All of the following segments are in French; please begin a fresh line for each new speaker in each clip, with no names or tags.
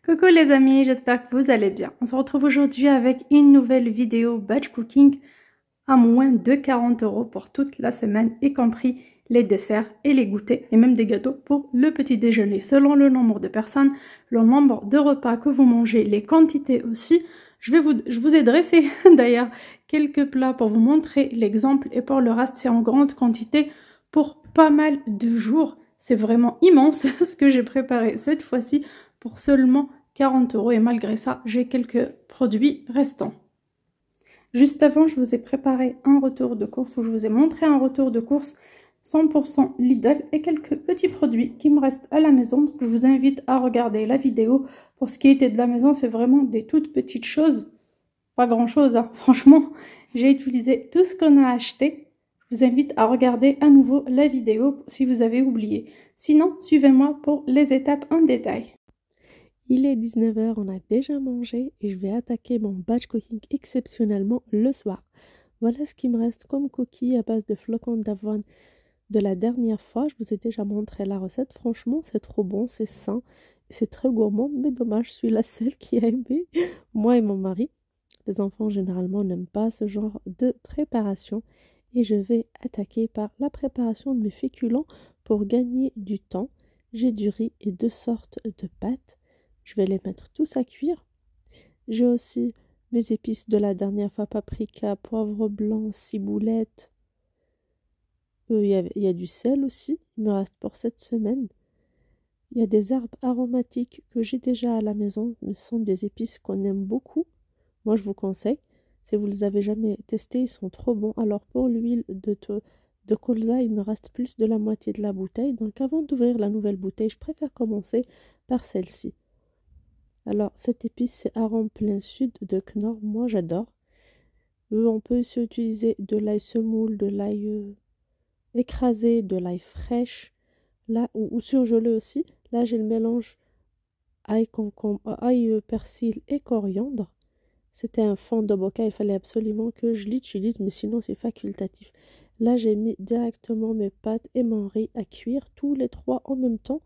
Coucou les amis, j'espère que vous allez bien. On se retrouve aujourd'hui avec une nouvelle vidéo batch cooking à moins de 40 € pour toute la semaine, y compris les desserts et les goûters et même des gâteaux pour le petit déjeuner. Selon le nombre de personnes, le nombre de repas que vous mangez, les quantités aussi. Je vous ai dressé d'ailleurs quelques plats pour vous montrer l'exemple et pour le reste c'est en grande quantité pour pas mal de jours. C'est vraiment immense ce que j'ai préparé cette fois-ci pour seulement 40 € et malgré ça, j'ai quelques produits restants. Juste avant, je vous ai préparé un retour de course où je vous ai montré un retour de course 100% Lidl et quelques petits produits qui me restent à la maison. Donc je vous invite à regarder la vidéo. Pour ce qui était de la maison, c'est vraiment des toutes petites choses. Pas grand chose, hein. Franchement, j'ai utilisé tout ce qu'on a acheté. Je vous invite à regarder à nouveau la vidéo si vous avez oublié. Sinon, suivez-moi pour les étapes en détail.
Il est 19 h, on a déjà mangé et je vais attaquer mon batch cooking exceptionnellement le soir. Voilà ce qui me reste comme coquille à base de flocons d'avoine de la dernière fois. Je vous ai déjà montré la recette. Franchement, c'est trop bon, c'est sain, c'est très gourmand, mais dommage, je suis la seule qui a aimé, moi et mon mari. Les enfants, généralement, n'aiment pas ce genre de préparation. Et je vais attaquer par la préparation de mes féculents pour gagner du temps. J'ai du riz et deux sortes de pâtes. Je vais les mettre tous à cuire. J'ai aussi mes épices de la dernière fois, paprika, poivre blanc, ciboulette. Il y a du sel aussi, il me reste pour cette semaine. Il y a des herbes aromatiques que j'ai déjà à la maison, mais ce sont des épices qu'on aime beaucoup. Moi, je vous conseille. Si vous ne les avez jamais testés, ils sont trop bons. Alors, pour l'huile de colza, il me reste plus de la moitié de la bouteille. Donc, avant d'ouvrir la nouvelle bouteille, je préfère commencer par celle-ci. Alors, cette épice, c'est arôme plein sud de Knorr. Moi, j'adore. On peut aussi utiliser de l'ail semoule, de l'ail écrasé, de l'ail fraîche, là, ou surgelé aussi. Là, j'ai le mélange ail, concombre, ail, persil et coriandre. C'était un fond de bocal, il fallait absolument que je l'utilise, mais sinon c'est facultatif. Là, j'ai mis directement mes pâtes et mon riz à cuire, tous les trois en même temps,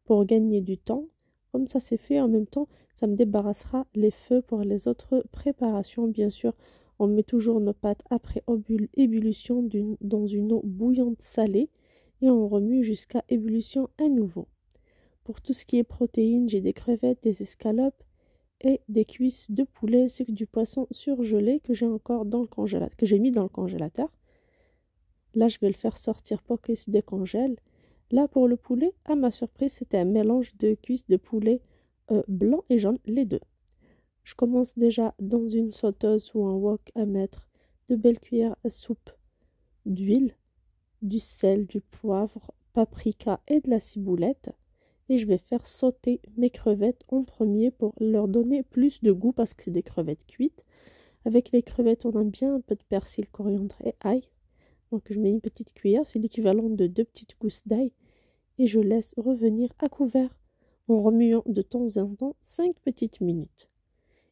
pour gagner du temps. Comme ça c'est fait en même temps, ça me débarrassera les feux pour les autres préparations. Bien sûr, on met toujours nos pâtes après ébullition dans une eau bouillante salée et on remue jusqu'à ébullition à nouveau. Pour tout ce qui est protéines, j'ai des crevettes, des escalopes et des cuisses de poulet ainsi que du poisson surgelé que j'ai encore dans le congélateur, que j'ai mis dans le congélateur. Là, je vais le faire sortir pour qu'il se décongèle. Là, pour le poulet, à ma surprise, c'était un mélange de cuisses de poulet blanc et jaune, les deux. Je commence déjà dans une sauteuse ou un wok à mettre de belles cuillères à soupe d'huile, du sel, du poivre, paprika et de la ciboulette. Et je vais faire sauter mes crevettes en premier pour leur donner plus de goût parce que c'est des crevettes cuites. Avec les crevettes, on aime bien un peu de persil, coriandre et ail. Donc je mets une petite cuillère, c'est l'équivalent de 2 petites gousses d'ail. Et je laisse revenir à couvert en remuant de temps en temps 5 petites minutes.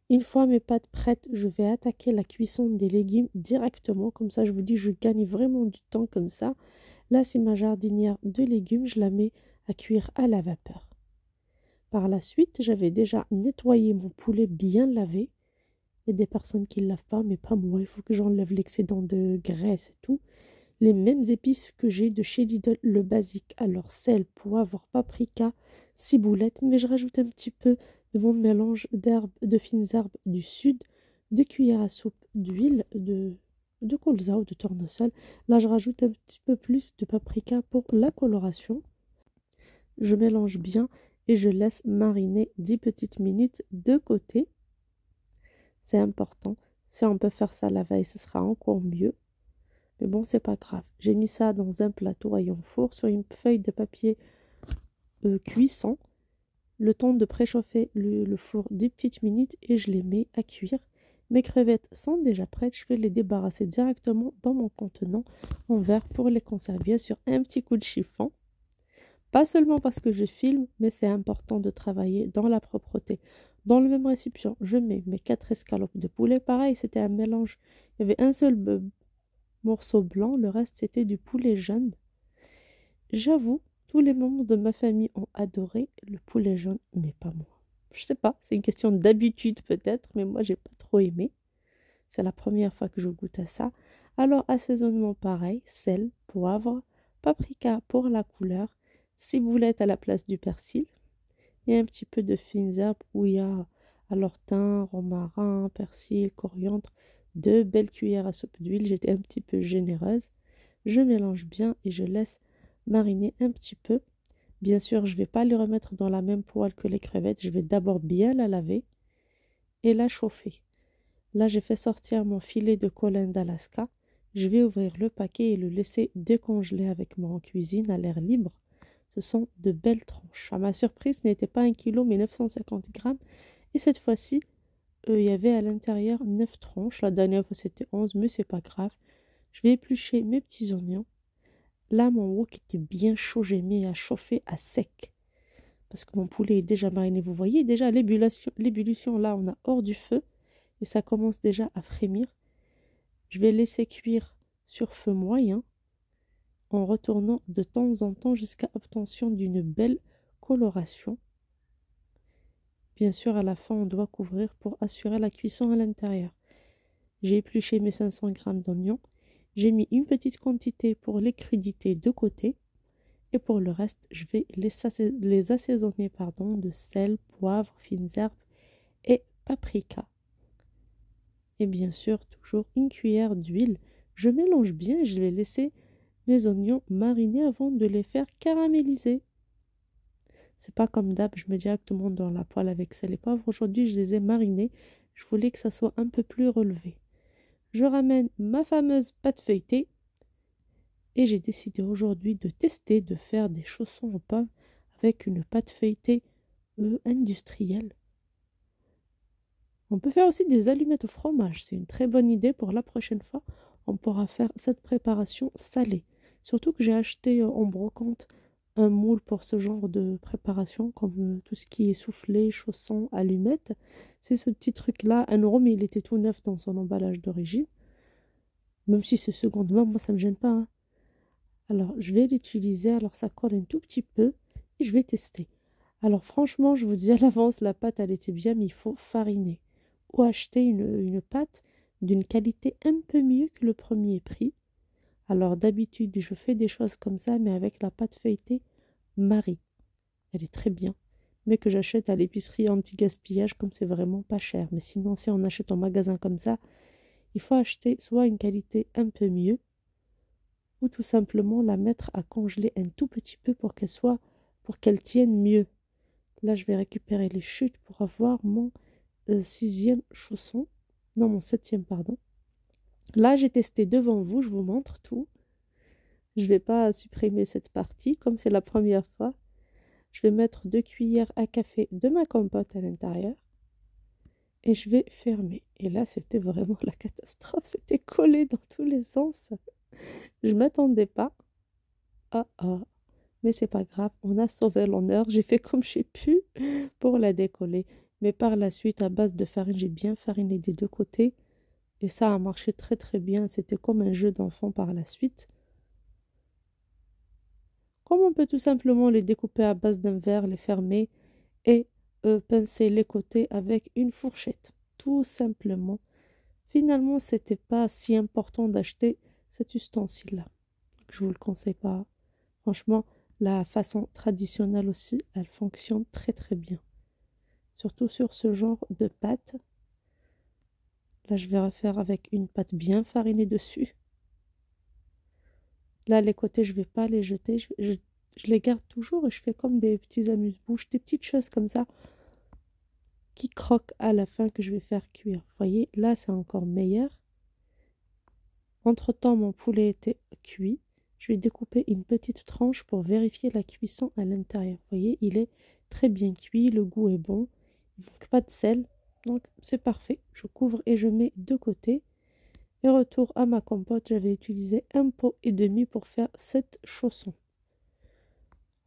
Une fois mes pâtes prêtes, je vais attaquer la cuisson des légumes directement. Comme ça, je vous dis, je gagne vraiment du temps comme ça. Là, c'est ma jardinière de légumes, je la mets à cuire à la vapeur. Par la suite, j'avais déjà nettoyé mon poulet bien lavé. Il y a des personnes qui ne le lavent pas, mais pas moi. Il faut que j'enlève l'excédent de graisse et tout. Les mêmes épices que j'ai de chez Lidl, le basique. Alors sel, poivre, paprika, ciboulette. Mais je rajoute un petit peu de mon mélange d'herbes, de fines herbes du sud. 2 cuillères à soupe d'huile de colza ou de tournesol. Là, je rajoute un petit peu plus de paprika pour la coloration. Je mélange bien et je laisse mariner 10 petites minutes de côté. C'est important. Si on peut faire ça la veille, ce sera encore mieux. Mais bon, c'est pas grave. J'ai mis ça dans un plateau à four sur une feuille de papier cuisson. Le temps de préchauffer le four 10 petites minutes et je les mets à cuire. Mes crevettes sont déjà prêtes. Je vais les débarrasser directement dans mon contenant en verre pour les conserver sur un petit coup de chiffon. Pas seulement parce que je filme, mais c'est important de travailler dans la propreté. Dans le même récipient, je mets mes 4 escalopes de poulet. Pareil, c'était un mélange. Il y avait un seul morceau blanc, le reste c'était du poulet jaune. J'avoue, tous les membres de ma famille ont adoré le poulet jaune, mais pas moi. Je sais pas, c'est une question d'habitude peut-être, mais moi j'ai pas trop aimé. C'est la première fois que je goûte à ça. Alors assaisonnement pareil, sel, poivre, paprika pour la couleur, ciboulette à la place du persil et un petit peu de fines herbes où il y a alors thym, romarin, persil, coriandre, 2 belles cuillères à soupe d'huile. J'étais un petit peu généreuse. Je mélange bien et je laisse mariner un petit peu. Bien sûr, je ne vais pas les remettre dans la même poêle que les crevettes. Je vais d'abord bien la laver et la chauffer. Là, j'ai fait sortir mon filet de colin d'Alaska. Je vais ouvrir le paquet et le laisser décongeler avec moi en cuisine à l'air libre. Ce sont de belles tranches. À ma surprise, ce n'était pas 1 kg mais 950 grammes. Et cette fois-ci, il y avait à l'intérieur 9 tranches. La dernière fois, c'était 11, mais c'est pas grave. Je vais éplucher mes petits oignons. Là, mon wok était bien chaud. J'ai mis à chauffer à sec. Parce que mon poulet est déjà mariné. Vous voyez déjà l'ébullition, là, on a hors du feu. Et ça commence déjà à frémir. Je vais laisser cuire sur feu moyen en retournant de temps en temps jusqu'à obtention d'une belle coloration. Bien sûr, à la fin, on doit couvrir pour assurer la cuisson à l'intérieur. J'ai épluché mes 500 g d'oignons. J'ai mis une petite quantité pour les crudités de côté. Et pour le reste, je vais les assaisonner de sel, poivre, fines herbes et paprika. Et bien sûr, toujours une cuillère d'huile. Je mélange bien et je vais laisser mes oignons mariner avant de les faire caraméliser. C'est pas comme d'hab, je mets directement dans la poêle avec sel et poivre. Aujourd'hui, je les ai marinés. Je voulais que ça soit un peu plus relevé. Je ramène ma fameuse pâte feuilletée et j'ai décidé aujourd'hui de tester de faire des chaussons au pain avec une pâte feuilletée industrielle. On peut faire aussi des allumettes au fromage. C'est une très bonne idée pour la prochaine fois. On pourra faire cette préparation salée. Surtout que j'ai acheté en brocante un moule pour ce genre de préparation, comme tout ce qui est soufflé, chaussons, allumettes. C'est ce petit truc-là, 1 €, mais il était tout neuf dans son emballage d'origine. Même si c'est seconde main, moi ça ne me gêne pas, hein. Alors je vais l'utiliser, alors ça colle un tout petit peu et je vais tester. Alors franchement, je vous dis à l'avance, la pâte elle était bien, mais il faut fariner. Ou acheter une pâte d'une qualité un peu mieux que le premier prix. Alors d'habitude, je fais des choses comme ça, mais avec la pâte feuilletée Marie. Elle est très bien, mais que j'achète à l'épicerie anti-gaspillage comme c'est vraiment pas cher. Mais sinon, si on achète en magasin comme ça, il faut acheter soit une qualité un peu mieux, ou tout simplement la mettre à congeler un tout petit peu pour qu'elle tienne mieux. Là, je vais récupérer les chutes pour avoir mon 6e chausson. Non, mon 7e, pardon. Là, j'ai testé devant vous, je vous montre tout. Je ne vais pas supprimer cette partie, comme c'est la première fois. Je vais mettre 2 cuillères à café de ma compote à l'intérieur. Et je vais fermer. Et là, c'était vraiment la catastrophe. C'était collé dans tous les sens. Je ne m'attendais pas. Ah ah. Mais c'est pas grave, on a sauvé l'honneur. J'ai fait comme j'ai pu pour la décoller. Mais par la suite, à base de farine, j'ai bien fariné des deux côtés. Et ça a marché très très bien. C'était comme un jeu d'enfant par la suite. Comme on peut tout simplement les découper à base d'un verre, les fermer et pincer les côtés avec une fourchette. Tout simplement. Finalement, c'était pas si important d'acheter cet ustensile-là. Je vous le conseille pas. Franchement, la façon traditionnelle aussi, elle fonctionne très très bien. Surtout sur ce genre de pâte. Là, je vais refaire avec une pâte bien farinée dessus. Là, les côtés, je ne vais pas les jeter. Je les garde toujours et je fais comme des petits amuse-bouches, des petites choses comme ça qui croquent à la fin que je vais faire cuire. Vous voyez, là, c'est encore meilleur. Entre-temps, mon poulet était cuit. Je vais découper une petite tranche pour vérifier la cuisson à l'intérieur. Vous voyez, il est très bien cuit, le goût est bon. Il ne manque pas de sel, donc c'est parfait. Je couvre et je mets de côté. Et retour à ma compote, j'avais utilisé 1,5 pot pour faire 7 chaussons.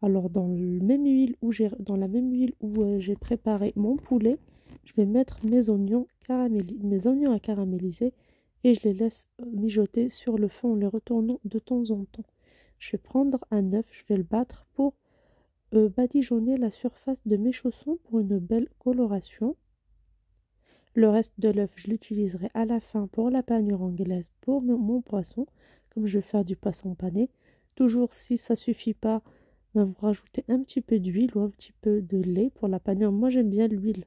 Alors dans la même huile où j'ai préparé mon poulet, je vais mettre mes oignons à caraméliser et je les laisse mijoter sur le feu en les retournant de temps en temps. Je vais prendre un œuf, je vais le battre pour badigeonner la surface de mes chaussons pour une belle coloration. Le reste de l'œuf, je l'utiliserai à la fin pour la panure anglaise pour mon poisson, comme je vais faire du poisson pané. Toujours, si ça suffit pas, ben, vous rajoutez un petit peu d'huile ou un petit peu de lait pour la panure. Moi, j'aime bien l'huile,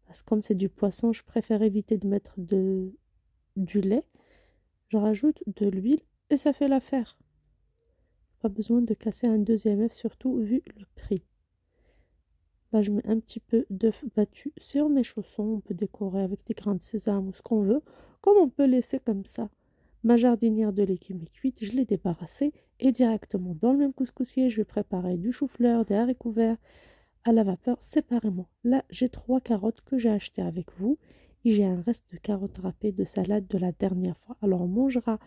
parce que comme c'est du poisson, je préfère éviter de mettre du lait. Je rajoute de l'huile et ça fait l'affaire. Pas besoin de casser un deuxième œuf, surtout vu le prix. Là, je mets un petit peu d'œuf battu sur mes chaussons. On peut décorer avec des grains de sésame ou ce qu'on veut, comme on peut laisser comme ça. Ma jardinière de légumes est cuite, je l'ai débarrassée et directement dans le même couscoussier, je vais préparer du chou-fleur, des haricots verts à la vapeur séparément. Là, j'ai 3 carottes que j'ai achetées avec vous et j'ai un reste de carottes râpées de salade de la dernière fois. Alors, on mangera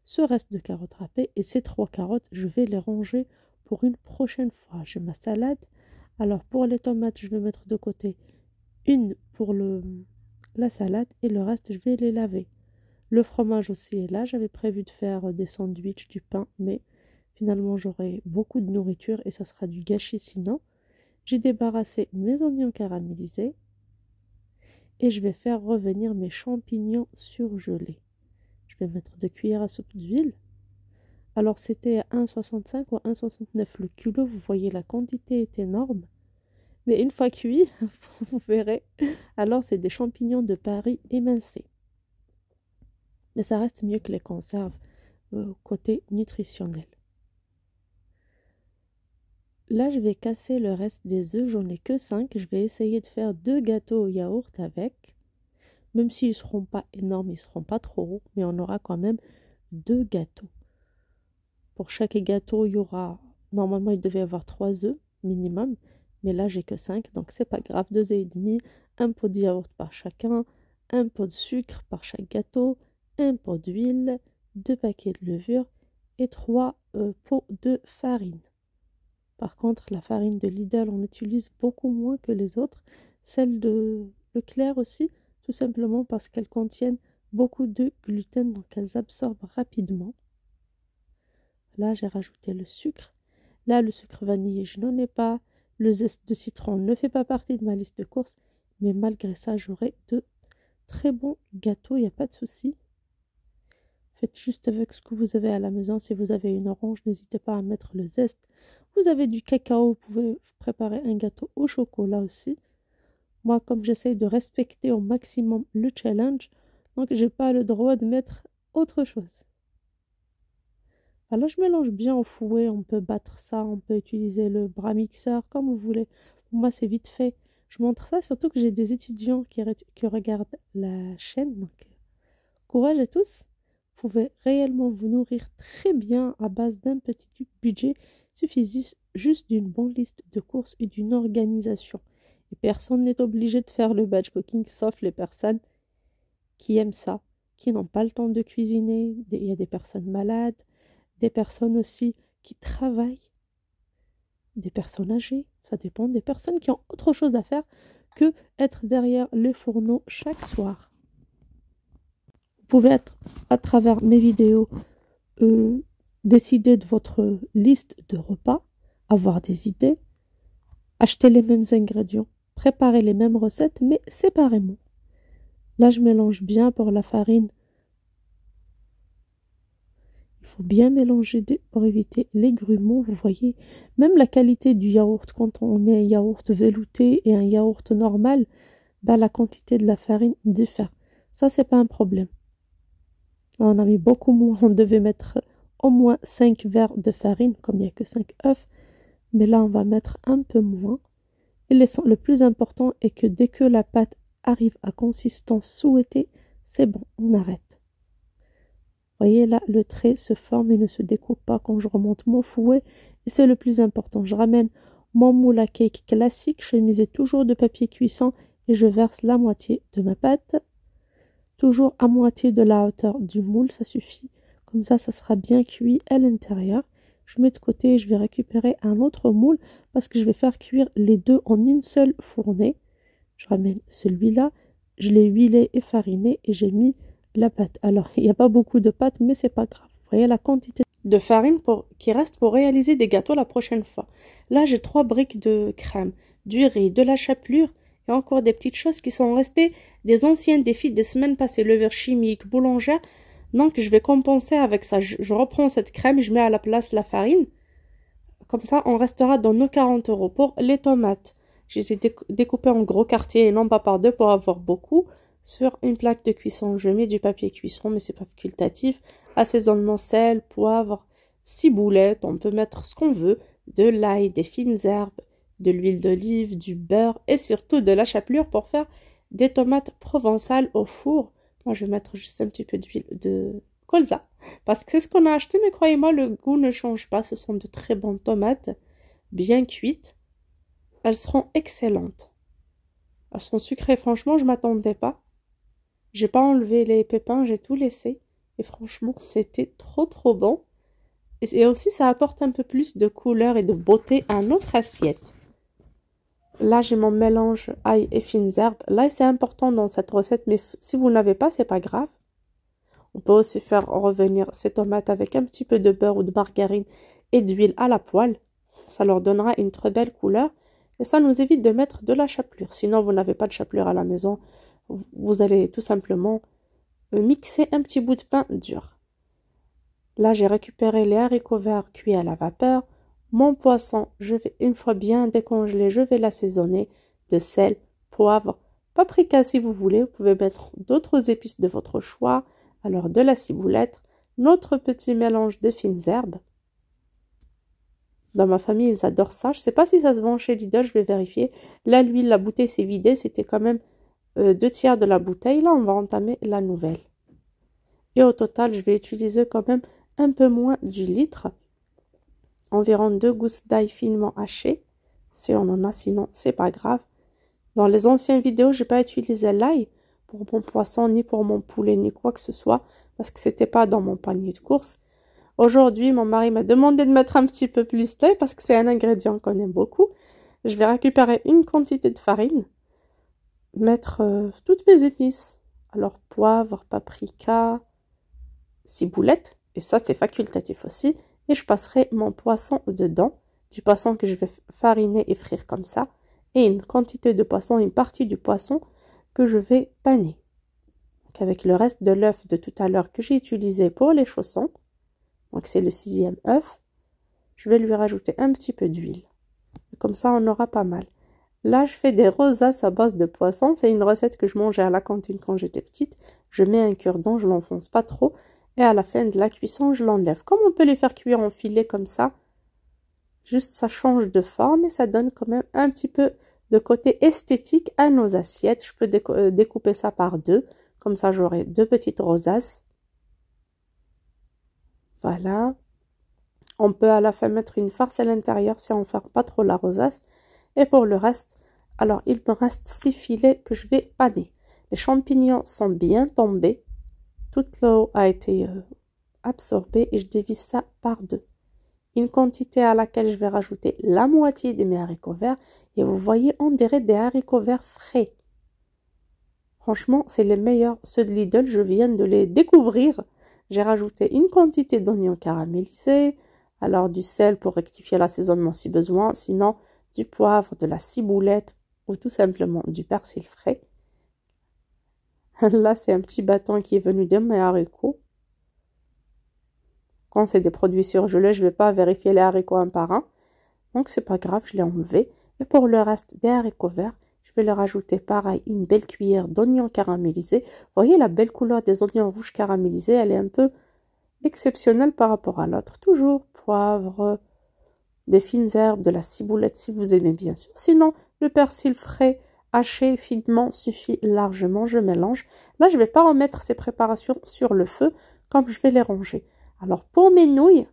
ce reste de carottes râpées et ces 3 carottes, je vais les ranger pour une prochaine fois. J'ai ma salade. Alors, pour les tomates, je vais mettre de côté une pour la salade et le reste, je vais les laver. Le fromage aussi est là. J'avais prévu de faire des sandwichs, du pain, mais finalement, j'aurai beaucoup de nourriture et ça sera du gâchis sinon. J'ai débarrassé mes oignons caramélisés et je vais faire revenir mes champignons surgelés. Je vais mettre 2 cuillères à soupe d'huile. Alors, c'était 1,65 ou 1,69 le kilo. Vous voyez, la quantité est énorme. Mais une fois cuit, vous verrez, alors c'est des champignons de Paris émincés. Mais ça reste mieux que les conserves côté nutritionnel. Là, je vais casser le reste des œufs. J'en ai que 5. Je vais essayer de faire 2 gâteaux au yaourt avec. Même s'ils ne seront pas énormes, ils ne seront pas trop gros. Mais on aura quand même 2 gâteaux. Pour chaque gâteau, il y aura... Normalement, il devait y avoir 3 œufs minimum. Mais là, j'ai que 5, donc c'est pas grave. 2 œufs et demi, un pot de yaourt par chacun, un pot de sucre par chaque gâteau, un pot d'huile, 2 paquets de levure et 3 pots de farine. Par contre, la farine de Lidl, on utilise beaucoup moins que les autres. Celle de Leclerc aussi, tout simplement parce qu'elles contiennent beaucoup de gluten, donc elles absorbent rapidement. Là, j'ai rajouté le sucre. Là, le sucre vanillé, je n'en ai pas. Le zeste de citron ne fait pas partie de ma liste de courses, mais malgré ça, j'aurai de très bons gâteaux, il n'y a pas de souci. Faites juste avec ce que vous avez à la maison. Si vous avez une orange, n'hésitez pas à mettre le zeste. Vous avez du cacao, vous pouvez préparer un gâteau au chocolat aussi. Moi, comme j'essaye de respecter au maximum le challenge, donc je n'ai pas le droit de mettre autre chose. Alors, je mélange bien au fouet, on peut battre ça, on peut utiliser le bras mixeur, comme vous voulez. Pour moi, c'est vite fait. Je montre ça, surtout que j'ai des étudiants qui regardent la chaîne. Donc, courage à tous. Vous pouvez réellement vous nourrir très bien à base d'un petit budget. Il suffit juste d'une bonne liste de courses et d'une organisation. Et personne n'est obligé de faire le batch cooking, sauf les personnes qui aiment ça, qui n'ont pas le temps de cuisiner. Il y a des personnes malades. Des personnes aussi qui travaillent, des personnes âgées, ça dépend des personnes qui ont autre chose à faire que être derrière les fourneaux chaque soir. Vous pouvez être, à travers mes vidéos, décider de votre liste de repas, avoir des idées, acheter les mêmes ingrédients, préparer les mêmes recettes, mais séparément. Là, je mélange bien pour la farine. Il faut bien mélanger pour éviter les grumeaux. Vous voyez, même la qualité du yaourt, quand on met un yaourt velouté et un yaourt normal, ben, la quantité de la farine diffère. Ça, c'est pas un problème. Là, on a mis beaucoup moins. On devait mettre au moins 5 verres de farine, comme il n'y a que 5 œufs. Mais là, on va mettre un peu moins. Et le plus important est que dès que la pâte arrive à consistance souhaitée, c'est bon, on arrête. Vous voyez là, le trait se forme et ne se découpe pas quand je remonte mon fouet. Et c'est le plus important. Je ramène mon moule à cake classique. Je misais toujours de papier cuisson et je verse la moitié de ma pâte. Toujours à moitié de la hauteur du moule, ça suffit. Comme ça sera bien cuit à l'intérieur. Je mets de côté et je vais récupérer un autre moule parce que je vais faire cuire les deux en une seule fournée. Je ramène celui-là. Je l'ai huilé et fariné et j'ai mis la pâte. Alors, il n'y a pas beaucoup de pâte, mais c'est pas grave. Vous voyez la quantité. de farine qui reste pour réaliser des gâteaux la prochaine fois. Là, j'ai 3 briques de crème, du riz, de la chapelure et encore des petites choses qui sont restées des anciens défis des semaines passées, levure chimique, boulangère. Donc, je vais compenser avec ça. Je reprends cette crème et je mets à la place la farine. Comme ça, on restera dans nos 40 euros. Pour les tomates, je les ai découpées en gros quartiers et non pas par deux pour avoir beaucoup. Sur une plaque de cuisson, je mets du papier cuisson, mais c'est pas facultatif. Assaisonnement sel, poivre, ciboulette, on peut mettre ce qu'on veut, de l'ail, des fines herbes, de l'huile d'olive, du beurre et surtout de la chapelure pour faire des tomates provençales au four. Moi, je vais mettre juste un petit peu d'huile de colza parce que c'est ce qu'on a acheté, mais croyez-moi, le goût ne change pas. Ce sont de très bonnes tomates, bien cuites. Elles seront excellentes. Elles sont sucrées, franchement, je ne m'attendais pas. J'ai pas enlevé les pépins, j'ai tout laissé. Et franchement, c'était trop bon. Et aussi, ça apporte un peu plus de couleur et de beauté à notre assiette. Là, j'ai mon mélange ail et fines herbes. L'ail, c'est important dans cette recette, mais si vous n'avez pas, c'est pas grave. On peut aussi faire revenir ces tomates avec un petit peu de beurre ou de margarine et d'huile à la poêle. Ça leur donnera une très belle couleur. Et ça nous évite de mettre de la chapelure. Sinon, vous n'avez pas de chapelure à la maison. Vous allez tout simplement mixer un petit bout de pain dur. Là, j'ai récupéré les haricots verts cuits à la vapeur. Mon poisson, une fois bien décongelé, je vais l'assaisonner de sel, poivre, paprika si vous voulez. Vous pouvez mettre d'autres épices de votre choix. Alors de la ciboulette, notre petit mélange de fines herbes. Dans ma famille, ils adorent ça. Je ne sais pas si ça se vend chez Lidl, je vais vérifier. Là, l'huile, la bouteille s'est vidée. C'était quand même 2/3 de la bouteille. Là, on va entamer la nouvelle. Et au total, je vais utiliser quand même un peu moins du litre. Environ 2 gousses d'ail finement hachées. Si on en a, sinon, c'est pas grave. Dans les anciennes vidéos, je n'ai pas utilisé l'ail pour mon poisson, ni pour mon poulet, ni quoi que ce soit, parce que c'était pas dans mon panier de course. Aujourd'hui, mon mari m'a demandé de mettre un petit peu plus d'ail parce que c'est un ingrédient qu'on aime beaucoup. Je vais récupérer une quantité de farine, mettre toutes mes épices. Alors, poivre, paprika, ciboulette, et ça, c'est facultatif aussi. Et je passerai mon poisson dedans, du poisson que je vais fariner et frire comme ça, et une quantité de poisson, une partie du poisson que je vais paner. Donc avec le reste de l'œuf de tout à l'heure que j'ai utilisé pour les chaussons, donc c'est le 6e œuf, je vais lui rajouter un petit peu d'huile. Comme ça, on aura pas mal. Là, je fais des rosaces à base de poisson. C'est une recette que je mangeais à la cantine quand j'étais petite. Je mets un cure-dent, je l'enfonce pas trop. Et à la fin de la cuisson, je l'enlève. Comme on peut les faire cuire en filet comme ça, juste ça change de forme et ça donne quand même un petit peu de côté esthétique à nos assiettes. Je peux découper ça par deux. Comme ça, j'aurai 2 petites rosaces. Voilà. On peut à la fin mettre une farce à l'intérieur si on ne fait pas trop la rosace. Et pour le reste, alors il me reste 6 filets que je vais paner. Les champignons sont bien tombés. Toute l'eau a été absorbée et je divise ça par 2. Une quantité à laquelle je vais rajouter la moitié de mes haricots verts. Et vous voyez, on dirait des haricots verts frais. Franchement, c'est les meilleurs. Ceux de Lidl, je viens de les découvrir. J'ai rajouté une quantité d'oignons caramélisés. Alors du sel pour rectifier l'assaisonnement si besoin. Sinon, du poivre, de la ciboulette ou tout simplement du persil frais. Là, c'est un petit bâton qui est venu de mes haricots. Quand c'est des produits surgelés, je ne vais pas vérifier les haricots un par un. Donc, c'est pas grave, je l'ai enlevé. Et pour le reste des haricots verts, je vais leur ajouter pareil une belle cuillère d'oignons caramélisés. Vous voyez la belle couleur des oignons rouges caramélisés, elle est un peu exceptionnelle par rapport à l'autre. Toujours poivre, des fines herbes, de la ciboulette si vous aimez bien sûr. Sinon, le persil frais haché finement suffit largement. Je mélange. Là, je ne vais pas remettre ces préparations sur le feu comme je vais les ranger. Alors, pour mes nouilles,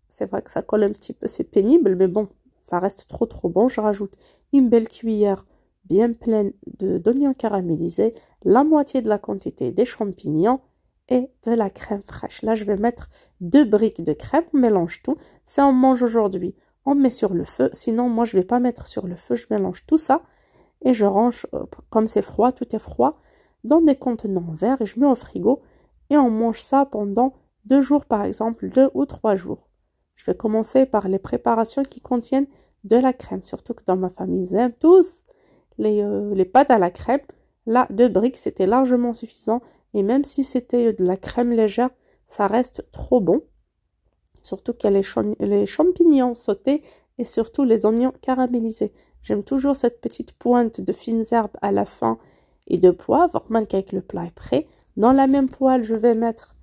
c'est vrai que ça colle un petit peu, c'est pénible, mais bon, ça reste trop bon. Je rajoute une belle cuillère bien pleine d'oignons caramélisés, la moitié de la quantité des champignons et de la crème fraîche. Là, je vais mettre 2 briques de crème, on mélange tout. Ça, on mange aujourd'hui, on met sur le feu. Sinon, moi, je ne vais pas mettre sur le feu, je mélange tout ça et je range, comme c'est froid, tout est froid, dans des contenants verts et je mets au frigo et on mange ça pendant 2 jours par exemple, 2 ou 3 jours. Je vais commencer par les préparations qui contiennent de la crème. Surtout que dans ma famille, ils aiment tous les pâtes à la crème. Là, 2 briques, c'était largement suffisant. Et même si c'était de la crème légère, ça reste trop bon. Surtout qu'il y a les champignons sautés et surtout les oignons caramélisés. J'aime toujours cette petite pointe de fines herbes à la fin et de poivre, même qu'avec le plat est prêt. Dans la même poêle, je vais mettre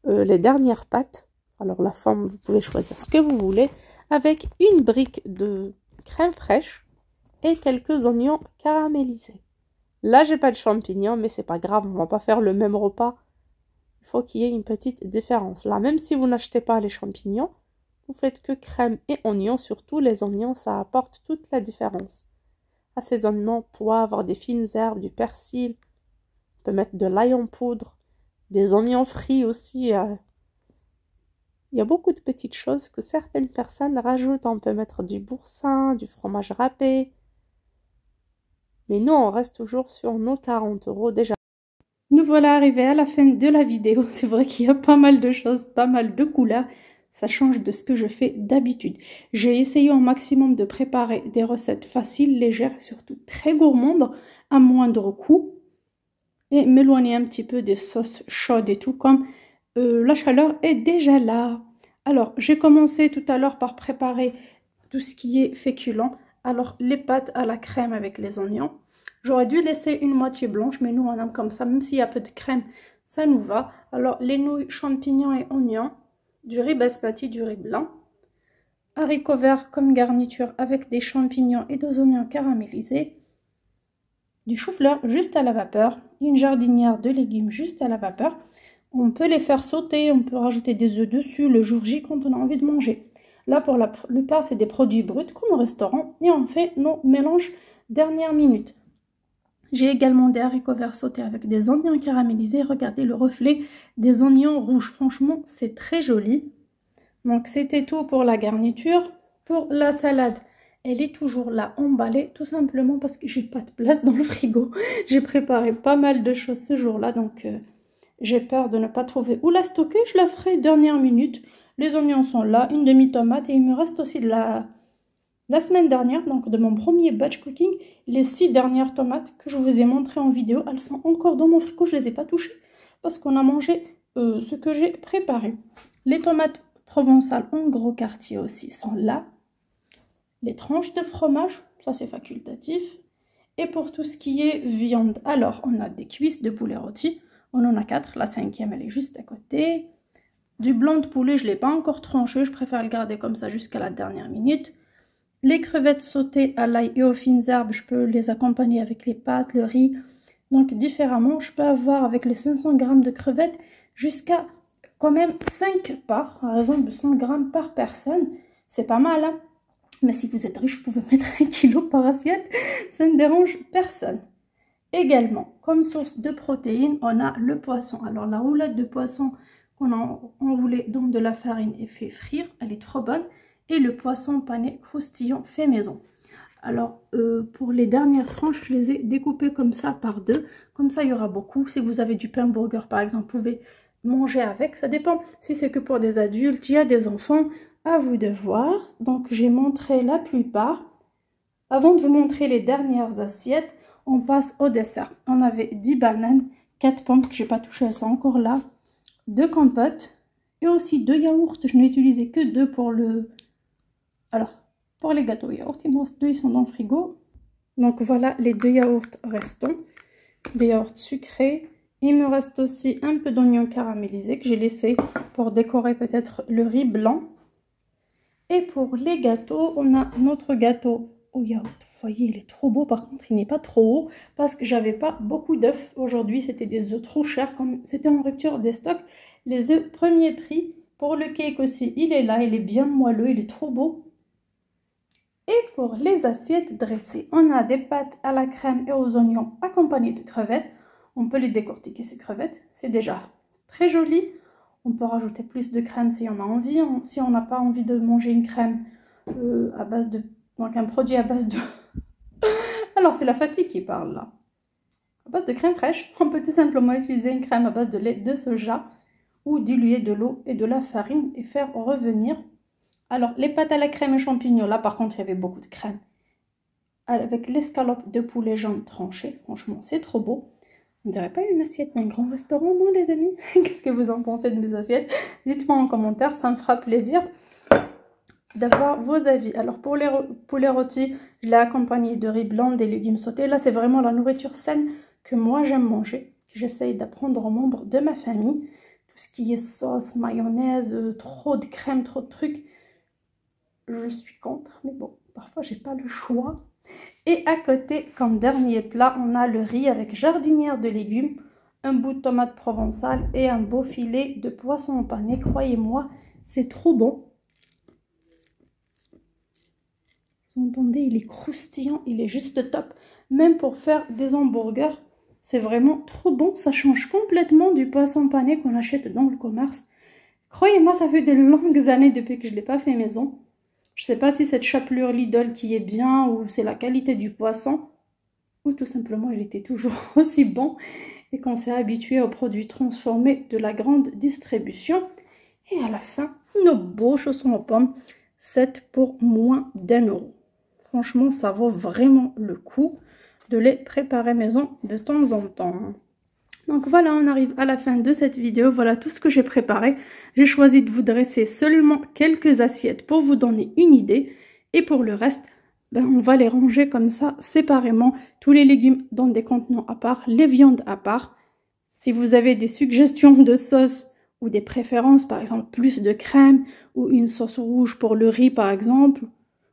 les dernières pâtes. Alors la forme, vous pouvez choisir ce que vous voulez. Avec une brique de crème fraîche et quelques oignons caramélisés. Là, j'ai pas de champignons, mais c'est pas grave, on va pas faire le même repas. Il faut qu'il y ait une petite différence. Là, même si vous n'achetez pas les champignons, vous faites que crème et oignons. Surtout les oignons, ça apporte toute la différence. Assaisonnement, poivre, des fines herbes, du persil. On peut mettre de l'ail en poudre, des oignons frits aussi. Il y a beaucoup de petites choses que certaines personnes rajoutent. On peut mettre du boursin, du fromage râpé. Mais nous, on reste toujours sur nos 40 € déjà.
Nous voilà arrivés à la fin de la vidéo. C'est vrai qu'il y a pas mal de choses, pas mal de couleurs. Ça change de ce que je fais d'habitude. J'ai essayé au maximum de préparer des recettes faciles, légères et surtout très gourmandes, à moindre coût. Et m'éloigner un petit peu des sauces chaudes et tout, comme la chaleur est déjà là. Alors, j'ai commencé tout à l'heure par préparer tout ce qui est féculent. Alors, les pâtes à la crème avec les oignons. J'aurais dû laisser une moitié blanche, mais nous, on aime comme ça. Même s'il y a peu de crème, ça nous va. Alors, les nouilles, champignons et oignons. Du riz basmati, du riz blanc. Haricots verts comme garniture avec des champignons et des oignons caramélisés. Du chou-fleur juste à la vapeur. Une jardinière de légumes juste à la vapeur. On peut les faire sauter, on peut rajouter des œufs dessus le jour J quand on a envie de manger. Là, pour la plupart, c'est des produits bruts comme au restaurant. Et on fait nos mélanges dernière minute. J'ai également des haricots verts sautés avec des oignons caramélisés. Regardez le reflet des oignons rouges. Franchement, c'est très joli. Donc, c'était tout pour la garniture. Pour la salade, elle est toujours là, emballée, tout simplement parce que j'ai pas de place dans le frigo. J'ai préparé pas mal de choses ce jour-là, donc j'ai peur de ne pas trouver où la stocker. Je la ferai dernière minute. Les oignons sont là, une demi-tomate et il me reste aussi de la semaine dernière, donc de mon premier batch cooking, les 6 dernières tomates que je vous ai montrées en vidéo. Elles sont encore dans mon frigo, je ne les ai pas touchées parce qu'on a mangé ce que j'ai préparé. Les tomates provençales en gros quartier aussi sont là. Les tranches de fromage, ça c'est facultatif. Et pour tout ce qui est viande, alors on a des cuisses de poulet rôti. On en a 4, la 5e elle est juste à côté. Du blanc de poulet, je ne l'ai pas encore tranché, je préfère le garder comme ça jusqu'à la dernière minute. Les crevettes sautées à l'ail et aux fines herbes, je peux les accompagner avec les pâtes, le riz. Donc différemment, je peux avoir avec les 500 g de crevettes jusqu'à quand même 5 parts, à raison de 100 g par personne. C'est pas mal, hein? Mais si vous êtes riche, vous pouvez mettre 1 kg par assiette, ça ne dérange personne. Également, comme source de protéines, on a le poisson. Alors la roulette de poisson qu'on a enroulée dans de la farine et fait frire, elle est trop bonne. Et le poisson pané croustillant fait maison. Alors, pour les dernières tranches, je les ai découpées comme ça par 2. Comme ça, il y aura beaucoup. Si vous avez du pain burger, par exemple, vous pouvez manger avec. Ça dépend. Si c'est que pour des adultes, il y a des enfants, à vous de voir. Donc, j'ai montré la plupart. Avant de vous montrer les dernières assiettes, on passe au dessert. On avait 10 bananes, 4 pommes que je n'ai pas touchées, elles sont encore là. 2 compotes et aussi 2 yaourts. Je n'ai utilisé que 2 pour le... Alors, pour les gâteaux yaourt, il me reste 2, ils sont dans le frigo. Donc voilà les 2 yaourts restants. Des yaourts sucrés. Il me reste aussi un peu d'oignon caramélisé que j'ai laissé pour décorer peut-être le riz blanc. Et pour les gâteaux, on a notre gâteau au yaourt. Vous voyez, il est trop beau. Par contre, il n'est pas trop haut parce que j'avais pas beaucoup d'œufs aujourd'hui. C'était des œufs trop chers. Comme c'était en rupture des stocks. Les œufs premier prix. Pour le cake aussi, il est là. Il est bien moelleux. Il est trop beau. Et pour les assiettes dressées, on a des pâtes à la crème et aux oignons accompagnées de crevettes. On peut les décortiquer, ces crevettes. C'est déjà très joli. On peut rajouter plus de crème si on a envie. Si on n'a pas envie de manger une crème à base de... Donc un produit à base de... Alors c'est la fatigue qui parle là. À base de crème fraîche, on peut tout simplement utiliser une crème à base de lait de soja. ou diluer de l'eau et de la farine et faire revenir. Alors, les pâtes à la crème et champignons, là par contre, il y avait beaucoup de crème. Avec l'escalope de poulet jaune tranché, franchement, c'est trop beau. On dirait pas une assiette d'un grand restaurant, non les amis? Qu'est-ce que vous en pensez de mes assiettes? Dites-moi en commentaire, ça me fera plaisir d'avoir vos avis. Alors pour les poulets rôtis, je l'ai accompagné de riz blanc, des légumes sautés. Là, c'est vraiment la nourriture saine que moi j'aime manger. J'essaye d'apprendre aux membres de ma famille. Tout ce qui est sauce, mayonnaise, trop de crème, trop de trucs, je suis contre. Mais bon, parfois j'ai pas le choix. Et à côté, comme dernier plat, on a le riz avec jardinière de légumes, un bout de tomate provençale et un beau filet de poisson au pané. Croyez-moi, c'est trop bon. Vous entendez, il est croustillant, il est juste top. Même pour faire des hamburgers, c'est vraiment trop bon. Ça change complètement du poisson pané qu'on achète dans le commerce. Croyez-moi, ça fait de longues années depuis que je ne l'ai pas fait maison. Je ne sais pas si c'est cette chapelure Lidl qui est bien ou c'est la qualité du poisson. Ou tout simplement, il était toujours aussi bon. Et qu'on s'est habitué aux produits transformés de la grande distribution. Et à la fin, nos beaux chaussons aux pommes, 7 pour moins d'1 €. Franchement, ça vaut vraiment le coup de les préparer maison de temps en temps. Donc voilà, on arrive à la fin de cette vidéo. Voilà tout ce que j'ai préparé. J'ai choisi de vous dresser seulement quelques assiettes pour vous donner une idée. Et pour le reste, on va les ranger comme ça, séparément. Tous les légumes dans des contenants à part, les viandes à part. Si vous avez des suggestions de sauce ou des préférences, par exemple plus de crème ou une sauce rouge pour le riz par exemple,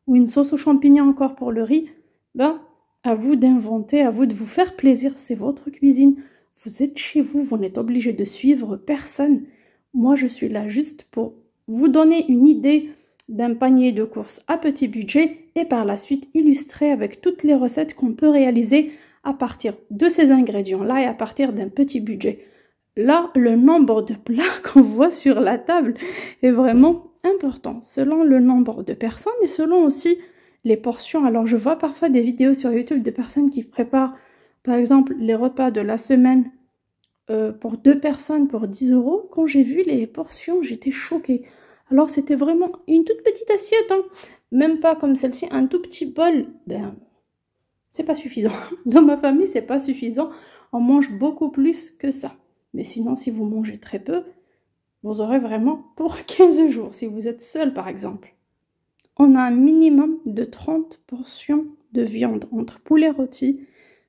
ou une sauce aux champignons encore pour le riz, à vous d'inventer, à vous de vous faire plaisir, c'est votre cuisine. Vous êtes chez vous, vous n'êtes obligé de suivre personne. Moi, je suis là juste pour vous donner une idée d'un panier de courses à petit budget et par la suite illustrer avec toutes les recettes qu'on peut réaliser à partir de ces ingrédients-là et à partir d'un petit budget. Là, le nombre de plats qu'on voit sur la table est vraiment important, selon le nombre de personnes et selon aussi les portions. Alors, je vois parfois des vidéos sur YouTube de personnes qui préparent, par exemple, les repas de la semaine pour 2 personnes pour 10 €. Quand j'ai vu les portions, j'étais choquée. Alors, c'était vraiment une toute petite assiette, hein. Même pas comme celle-ci, un tout petit bol. C'est pas suffisant. Dans ma famille, c'est pas suffisant. On mange beaucoup plus que ça. Mais sinon, si vous mangez très peu, vous aurez vraiment pour 15 jours, si vous êtes seul par exemple. On a un minimum de 30 portions de viande entre poulet rôti,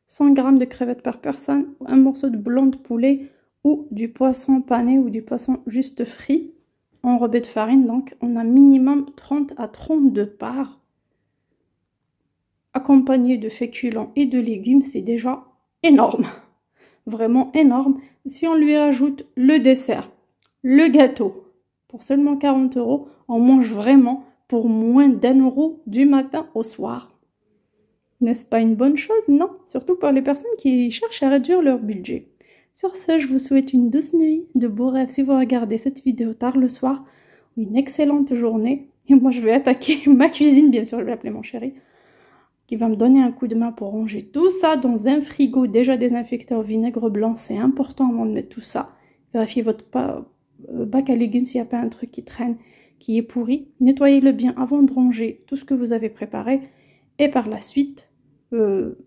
100 g de crevettes par personne, un morceau de blanc de poulet ou du poisson pané ou du poisson juste frit, enrobé de farine. Donc, on a minimum 30 à 32 parts. Accompagné de féculents et de légumes, c'est déjà énorme. Vraiment énorme. Si on lui rajoute le dessert, le gâteau, pour seulement 40 €, on mange vraiment pour moins d'1 € du matin au soir. N'est-ce pas une bonne chose? Non, surtout pour les personnes qui cherchent à réduire leur budget. Sur ce, je vous souhaite une douce nuit, de beaux rêves si vous regardez cette vidéo tard le soir, ou une excellente journée. Et moi, je vais attaquer ma cuisine, bien sûr, je vais appeler mon chéri, qui va me donner un coup de main pour ranger tout ça dans un frigo déjà désinfecté au vinaigre blanc. C'est important avant de mettre tout ça. Vérifiez votre bac à légumes s'il n'y a pas un truc qui traîne, qui est pourri. Nettoyez-le bien avant de ranger tout ce que vous avez préparé. Et par la suite, le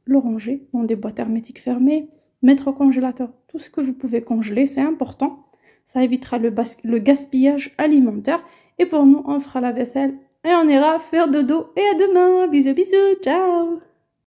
ranger dans des boîtes hermétiques fermées, mettre au congélateur tout ce que vous pouvez congeler, c'est important. Ça évitera le gaspillage alimentaire. Et pour nous, on fera la vaisselle et on ira faire dodo. Et à demain. Bisous, bisous. Ciao.